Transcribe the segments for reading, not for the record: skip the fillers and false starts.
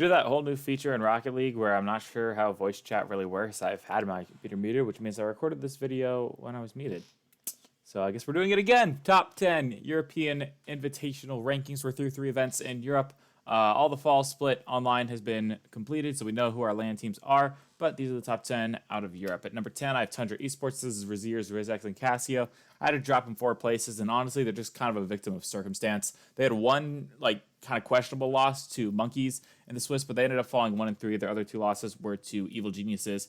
Due to that whole new feature in Rocket League where I'm not sure how voice chat really works, I've had my computer muted, which means I recorded this video when I was muted. So I guess we're doing it again. Top 10 European Invitational rankings. We're through 3 events in Europe. All the fall split online has been completed, so we know who our LAN teams are, but these are the top 10 out of Europe. At number 10, I have Tundra Esports. This is Raziers, Rizek, and Casio. I had to drop in 4 places, and honestly, they're just kind of a victim of circumstance. They had one, kind of questionable loss to Monkeys in the Swiss, but they ended up falling 1 and 3. Their other 2 losses were to Evil Geniuses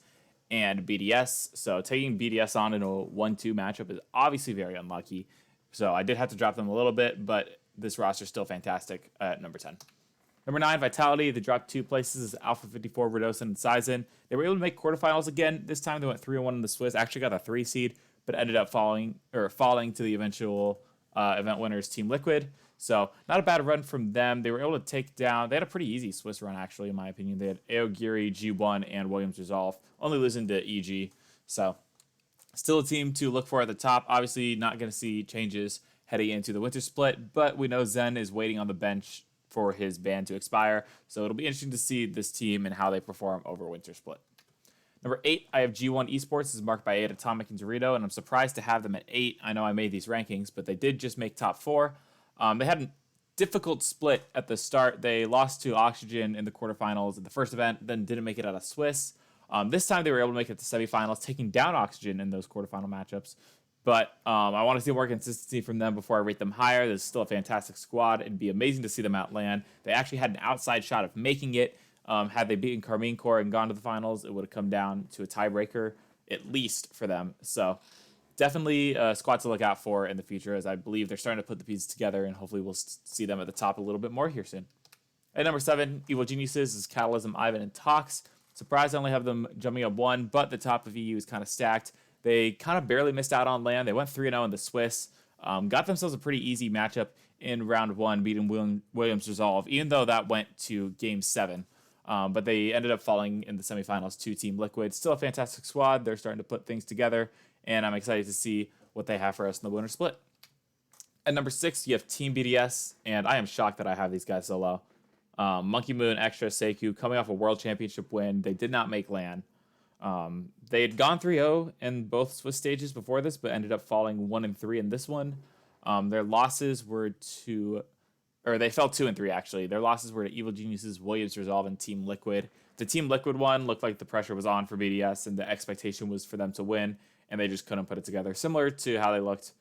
and BDS. So taking BDS on in a 1-2 matchup is obviously very unlucky. So I did have to drop them a little bit, but this roster is still fantastic at number 10. Number 9, Vitality. They dropped 2 places. Alpha 54, Redosin, and Sizen. They were able to make quarterfinals again. This time they went 3-1 in the Swiss. Actually got a 3 seed, but ended up falling to the eventual event winners, Team Liquid. So not a bad run from them. They were able to take down. They had a pretty easy Swiss run, actually, in my opinion. They had Aogiri, G1, and Williams Resolve, only losing to EG. So still a team to look for at the top. Obviously not going to see changes heading into the winter split, but we know Zen is waiting on the bench for his ban to expire. So it'll be interesting to see this team and how they perform over winter split. Number 8, I have G1 Esports. This is marked by 8 Atomic and Dorito, and I'm surprised to have them at 8. I know I made these rankings, but they did just make top 4. They had a difficult split at the start. They lost to Oxygen in the quarterfinals in the first event, then didn't make it out of Swiss. This time they were able to make it to semifinals, taking down Oxygen in those quarterfinal matchups. But I want to see more consistency from them before I rate them higher. This is still a fantastic squad. It'd be amazing to see them out LAN. They actually had an outside shot of making it. Had they beaten Karmine Corp and gone to the finals, it would have come down to a tiebreaker, at least for them. So definitely a squad to look out for in the future, as I believe they're starting to put the pieces together, and hopefully we'll see them at the top a little bit more here soon. At number 7, Evil Geniuses is Catalysm, Ivan, and Tox. Surprised I only have them jumping up 1, but the top of EU is kind of stacked. They kind of barely missed out on LAN. They went 3-0 in the Swiss. Got themselves a pretty easy matchup in round 1, beating Williams Resolve, even though that went to game 7. But they ended up falling in the semifinals to Team Liquid. Still a fantastic squad. They're starting to put things together, and I'm excited to see what they have for us in the winter split. At number 6, you have Team BDS, and I am shocked that I have these guys so low. Monkey Moon, Extra, Seikyu, coming off a World Championship win. They did not make LAN. They had gone 3-0 in both Swiss stages before this, but ended up falling 1-3 in this one. Their losses were they fell 2-3 actually. Their losses were to Evil Geniuses, Williams Resolve, and Team Liquid. The Team Liquid one looked like the pressure was on for BDS, and the expectation was for them to win, and they just couldn't put it together. Similar to how they looked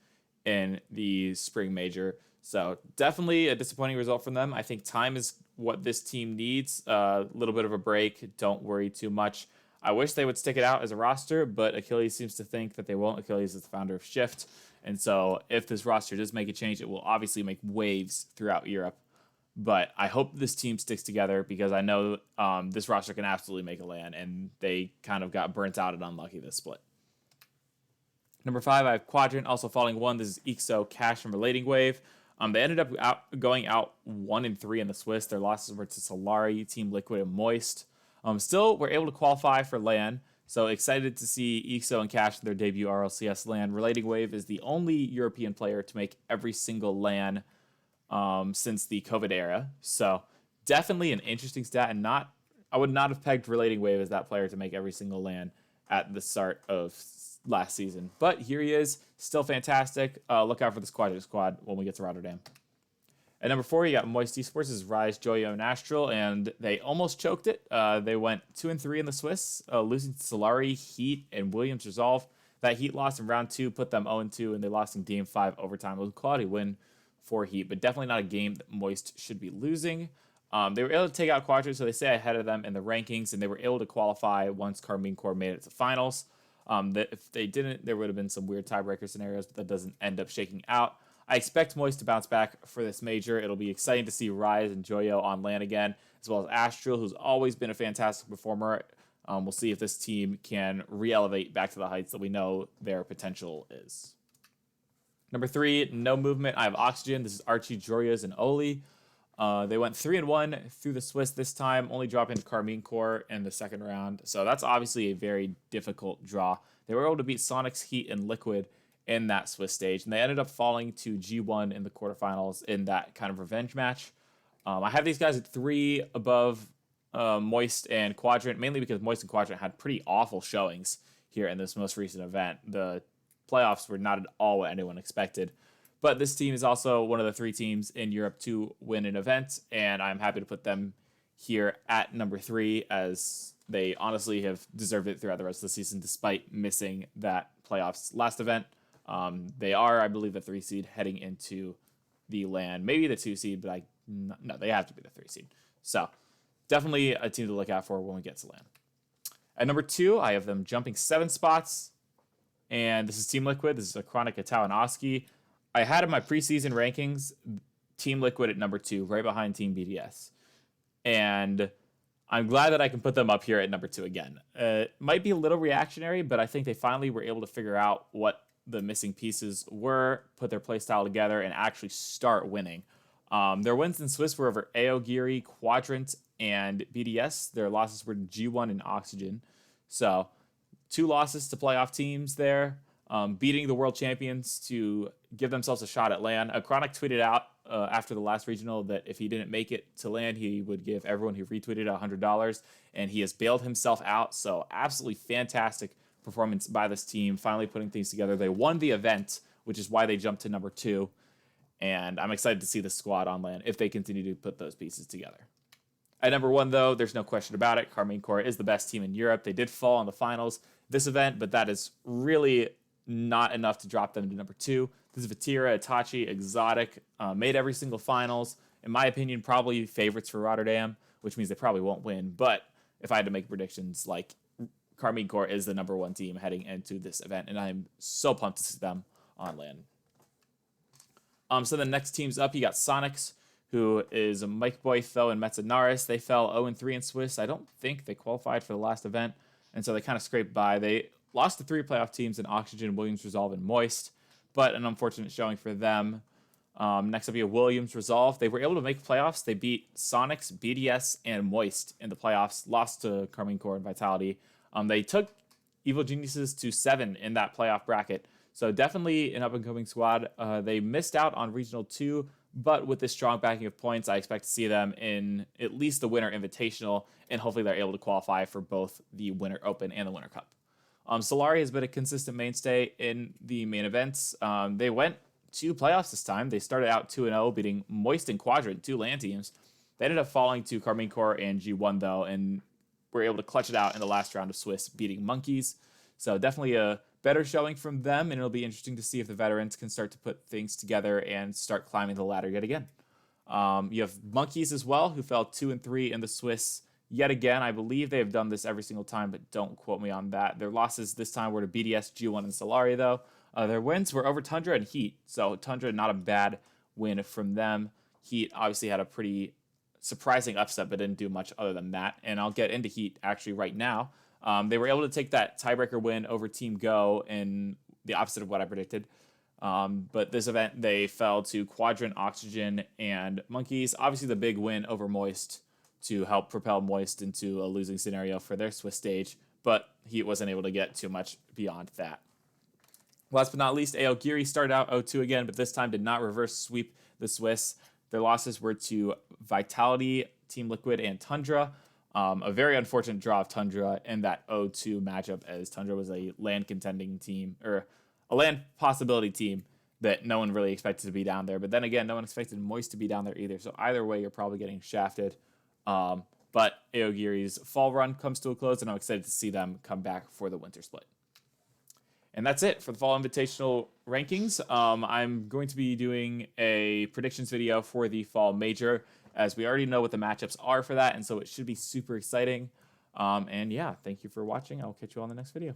in the spring major. So definitely a disappointing result from them. I think time is what this team needs. A little bit of a break. Don't worry too much. I wish they would stick it out as a roster, but Achilles seems to think that they won't. Achilles is the founder of Shift. And so if this roster does make a change, it will obviously make waves throughout Europe. But I hope this team sticks together, because I know this roster can absolutely make a LAN, and they kind of got burnt out and unlucky this split. Number 5, I have Quadrant, also falling 1. This is Ixo, Cash, and Relating Wave. They ended up going out 1-3 in the Swiss. Their losses were to Solari, Team Liquid, and Moist. Still, we're able to qualify for LAN, so excited to see Ixo and Cash in their debut RLCS LAN. Relating Wave is the only European player to make every single LAN since the COVID era, so definitely an interesting stat, and I would not have pegged Relating Wave as that player to make every single LAN at the start of last season. But here he is, still fantastic. Look out for the Quadrant squad when we get to Rotterdam. At number 4, you got Moist Esports. This is Rise, Joyo, and Astral, and they almost choked it. They went 2-3 in the Swiss, losing to Solari, Heat, and Williams Resolve. That Heat loss in round 2 put them 0-2, and they lost in game 5 overtime. It was a quality win for Heat, but definitely not a game that Moist should be losing. They were able to take out Quadrant, so they stay ahead of them in the rankings, and they were able to qualify once Karmine Corp made it to finals. If they didn't, there would have been some weird tiebreaker scenarios, but that doesn't end up shaking out. I expect Moist to bounce back for this major. It'll be exciting to see Rise and Joyo on LAN again, as well as Astral, who's always been a fantastic performer. We'll see if this team can re-elevate back to the heights that we know their potential is. Number 3, no movement. I have Oxygen. This is Archie, Jorias, and Oli. They went 3-1 through the Swiss this time, only dropping to Karmine Corp in the second round. So that's obviously a very difficult draw. They were able to beat Sonics, Heat, and Liquid in that Swiss stage, and they ended up falling to G1 in the quarterfinals in that kind of revenge match. I have these guys at 3 above Moist and Quadrant, mainly because Moist and Quadrant had pretty awful showings here in this most recent event. The playoffs were not at all what anyone expected. But this team is also one of the 3 teams in Europe to win an event, and I'm happy to put them here at number 3, as they honestly have deserved it throughout the rest of the season, despite missing that playoffs last event. They are, I believe, the 3 seed heading into the LAN, maybe the 2 seed, but no, they have to be the 3 seed. So definitely a team to look out for when we get to LAN. At number 2, I have them jumping 7 spots, and this is Team Liquid. This is a Chronic Atau and Oski. I had in my preseason rankings Team Liquid at number 2, right behind Team BDS. And I'm glad that I can put them up here at number 2 again. It might be a little reactionary, but I think they finally were able to figure out what the missing pieces were, put their playstyle together, and actually start winning. Their wins in Swiss were over Aogiri, Quadrant, and BDS. Their losses were G1 and Oxygen. So 2 losses to playoff teams there. Beating the world champions to give themselves a shot at LAN. Chronic tweeted out after the last regional that if he didn't make it to LAN, he would give everyone who retweeted $100, and he has bailed himself out. So absolutely fantastic performance by this team, finally putting things together. They won the event, which is why they jumped to number 2, and I'm excited to see the squad on LAN if they continue to put those pieces together. At number 1, though, there's no question about it. Karmine Corp is the best team in Europe. They did fall in the finals this event, but that is really not enough to drop them to number 2. This is Vatira, Itachi, Exotic, made every single finals. In my opinion, probably favorites for Rotterdam, which means they probably won't win. But if I had to make predictions, like, Karmine Corp is the number 1 team heading into this event, and I'm so pumped to see them on LAN. So the next teams up, you got Sonics, who is Mike Boytho and Metzanaris. They fell 0-3 in Swiss. I don't think they qualified for the last event, and so they kind of scraped by. They lost to 3 playoff teams in Oxygen, Williams, Resolve, and Moist, but an unfortunate showing for them. Next up, you have Williams, Resolve. They were able to make playoffs. They beat Sonics, BDS, and Moist in the playoffs, lost to Karmine Corp and Vitality. They took Evil Geniuses to 7 in that playoff bracket, so definitely an up-and-coming squad. They missed out on Regional 2, but with this strong backing of points, I expect to see them in at least the Winter Invitational, and hopefully they're able to qualify for both the Winter Open and the Winter Cup. Solari has been a consistent mainstay in the main events. They went to playoffs this time. They started out 2-0, beating Moist and Quadrant, 2 LAN teams. They ended up falling to Karmine Corp and G1, though, and were able to clutch it out in the last round of Swiss, beating Monkeys. So definitely a better showing from them, and it'll be interesting to see if the veterans can start to put things together and start climbing the ladder yet again. You have Monkeys as well, who fell 2-3 in the Swiss yet again. I believe they have done this every single time, but don't quote me on that. Their losses this time were to BDS, G1, and Solari, though. Their wins were over Tundra and Heat, so Tundra, not a bad win from them. Heat obviously had a pretty surprising upset, but didn't do much other than that, and I'll get into Heat actually right now. They were able to take that tiebreaker win over Team Go in the opposite of what I predicted. But this event, they fell to Quadrant, Oxygen, and Monkeys. Obviously, the big win over Moist to help propel Moist into a losing scenario for their Swiss stage, but Heat wasn't able to get too much beyond that. Last but not least, Aogiri started out 0-2 again, but this time did not reverse sweep the Swiss. Their losses were to Vitality, Team Liquid, and Tundra. A very unfortunate draw of Tundra in that 0-2 matchup, as Tundra was a LAN contending team, or a LAN possibility team that no one really expected to be down there. But then again, no one expected Moist to be down there either. So either way, you're probably getting shafted. But Aogiri's fall run comes to a close, and I'm excited to see them come back for the winter split. And that's it for the Fall Invitational rankings. I'm going to be doing a predictions video for the Fall Major, as we already know what the matchups are for that, and so it should be super exciting. And yeah, thank you for watching. I'll catch you on the next video.